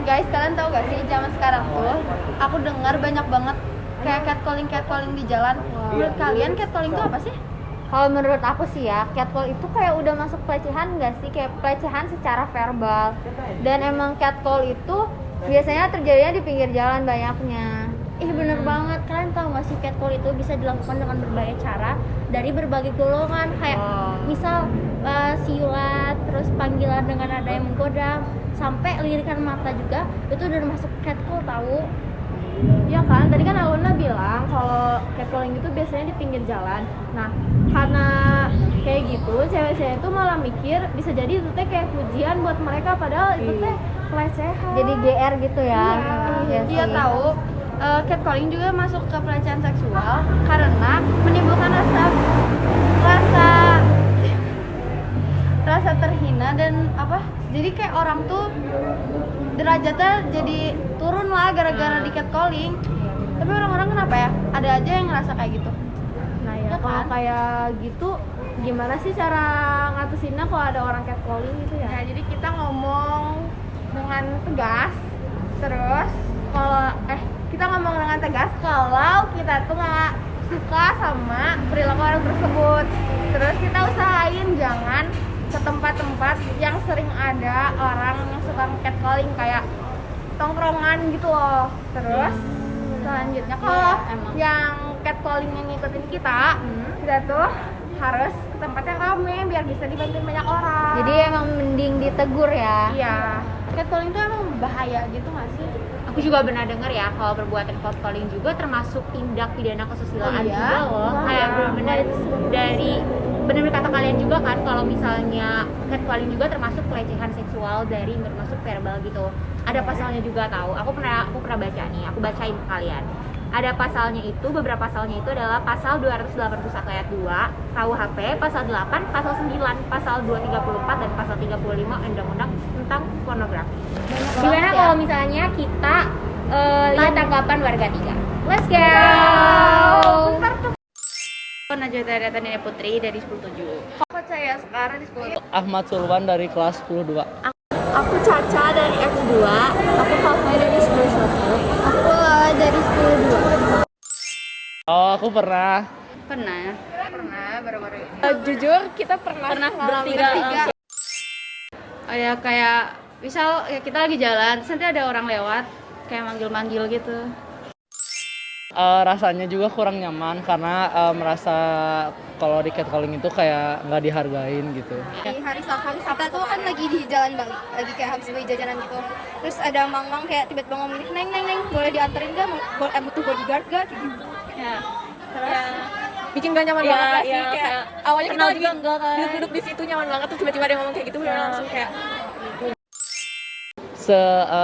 guys, kalian tahu gak sih zaman sekarang tuh aku dengar banyak banget kayak catcalling di jalan. Menurut kalian catcalling itu apa sih? Kalau menurut aku sih ya, catcall itu kayak udah masuk pelecehan nggak sih? Kayak pelecehan secara verbal. Dan emang catcall itu biasanya terjadinya di pinggir jalan banyaknya. Bener banget, kalian tahu nggak sih catcall itu bisa dilakukan dengan berbagai cara dari berbagai golongan, kayak misal siulat, terus panggilan dengan nada yang menggoda, sampai lirikan mata juga itu udah masuk catcall tahu. Ya kan, tadi kan Aluna bilang kalau catcalling itu biasanya di pinggir jalan. Nah, karena kayak gitu, cewek-cewek itu malah mikir bisa jadi itu teh kayak pujian buat mereka, padahal itu teh pelecehan. Jadi GR gitu ya. Iya tahu. Catcalling juga masuk ke pelecehan seksual karena menimbulkan rasa terhina dan apa? Jadi kayak orang tuh derajatnya jadi turun lah gara-gara di catcalling. Tapi orang-orang kenapa ya? Ada aja yang ngerasa kayak gitu. Nah ya, Ya kalau kan? kayak gitu gimana sih cara ngatasinnya kalau ada orang catcalling gitu ya? Nah, jadi kita ngomong dengan tegas. Terus kalau kita ngomong dengan tegas kalau kita tuh nggak suka sama perilaku orang tersebut. Terus kita usahain jangan ke tempat-tempat yang sering ada orang yang suka catcalling kayak tongkrongan gitu loh. Terus selanjutnya kalau yang catcalling yang ngikutin kita tuh harus ke tempat yang rame biar bisa dibantuin banyak orang. Jadi emang mending ditegur ya. Iya, catcalling itu emang bahaya gitu nggak sih? Aku juga pernah dengar ya kalau perbuatan catcalling juga termasuk tindak pidana kesusilaan Oh, iya? juga loh. Wah, Kayak ya. benar-benar dari benar-benar kata kalian juga kan kalau misalnya catcalling juga termasuk pelecehan seksual dari termasuk verbal gitu. Ada pasalnya juga tahu. Aku pernah baca nih, aku bacain ke kalian. Ada pasalnya itu, beberapa pasalnya itu adalah pasal 281 ayat 2 KUHP, pasal 8, pasal 9, pasal 234 dan pasal 35 Undang-Undang tentang pornografi. Gimana kalau misalnya kita lihat tanggapan warga 3? Let's go! Najwa Dariata Nina Putri dari 107. Kok saya sekarang di sekolah? Ahmad Sulwan dari kelas 10-2. Aku Caca dari X2, aku Falfai dari 10-1, aku dari 10-2. Oh, aku pernah. Pernah baru-baru ini. Jujur kita pernah bertiga. Oh ya kayak misal ya kita lagi jalan, terus nanti ada orang lewat kayak manggil-manggil gitu. Rasanya juga kurang nyaman karena merasa kalau di catcalling itu kayak nggak dihargain gitu. Di hari Sabtu kita tuh kan lagi di jalan balik, lagi kayak habis beli jajanan gitu. Terus ada mang-mang kayak tiba-tiba ngomong gini, neng, boleh dianterin nggak? Butuh bodyguard gak? Gitu. Ya. Terus bikin gak nyaman banget lah sih, kayak awalnya kita lagi duduk di situ nyaman banget, terus tiba-tiba dia ngomong kayak gitu, langsung kayak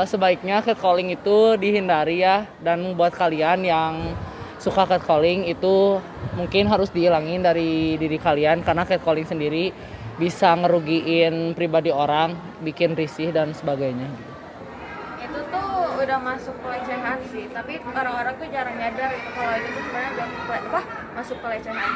Sebaiknya catcalling itu dihindari ya, dan buat kalian yang suka catcalling itu mungkin harus dihilangin dari diri kalian karena catcalling sendiri bisa ngerugiin pribadi orang, bikin risih dan sebagainya. Itu tuh udah masuk pelecehan sih, tapi orang-orang tuh jarang nyadar kalau itu tuh sebenarnya udah masuk pelecehan.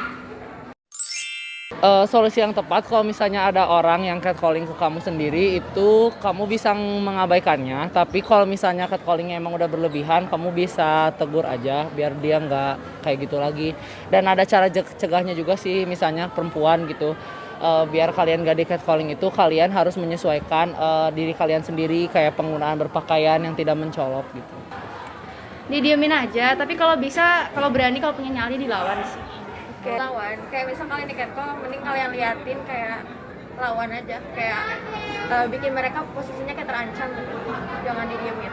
Solusi yang tepat kalau misalnya ada orang yang catcalling ke kamu sendiri itu kamu bisa mengabaikannya, tapi kalau misalnya catcallingnya emang udah berlebihan kamu bisa tegur aja biar dia nggak kayak gitu lagi. Dan ada cara cegahnya juga sih, misalnya perempuan gitu, biar kalian gak di catcalling itu kalian harus menyesuaikan diri kalian sendiri, kayak penggunaan berpakaian yang tidak mencolok gitu. Didiemin aja, tapi kalau bisa, kalau berani, kalau punya nyali dilawan sih. Lawan, kayak misal kalian di catcall, mending kalian liatin kayak lawan aja, kayak bikin mereka posisinya kayak terancam gitu, jangan didiemin.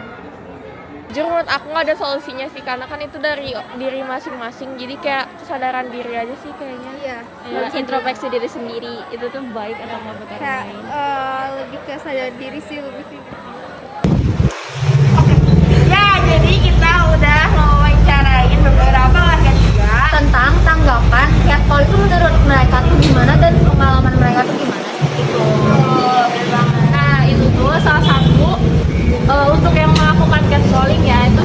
jujur menurut aku nggak ada solusinya sih, karena kan itu dari diri masing-masing, jadi kayak kesadaran diri aja sih kayaknya. Iya. Introspeksi diri sendiri itu tuh baik atau nggak buat orang Kayak lain. lebih ke sadar diri sih lebih sih. Ya, jadi kita udah mewawancarain beberapa warga juga Tentang tanggapan catcall itu menurut mereka tuh gimana dan pengalaman mereka tuh gimana sih gitu. Nah, itu tuh salah satu untuk yang melakukan catcalling ya, itu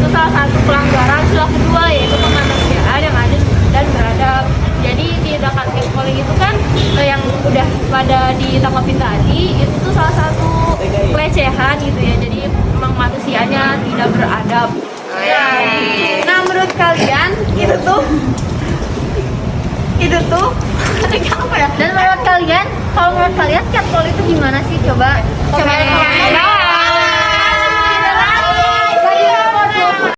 salah satu pelanggaran sila kedua, yaitu kemanusiaan yang adil dan beradab. Jadi tindakan catcalling itu kan yang udah pada ditanggapin tadi, itu tuh salah satu pelecehan gitu ya. Jadi Dan menurut kalian, kalau menurut kalian catcall itu gimana sih? Coba Komen komen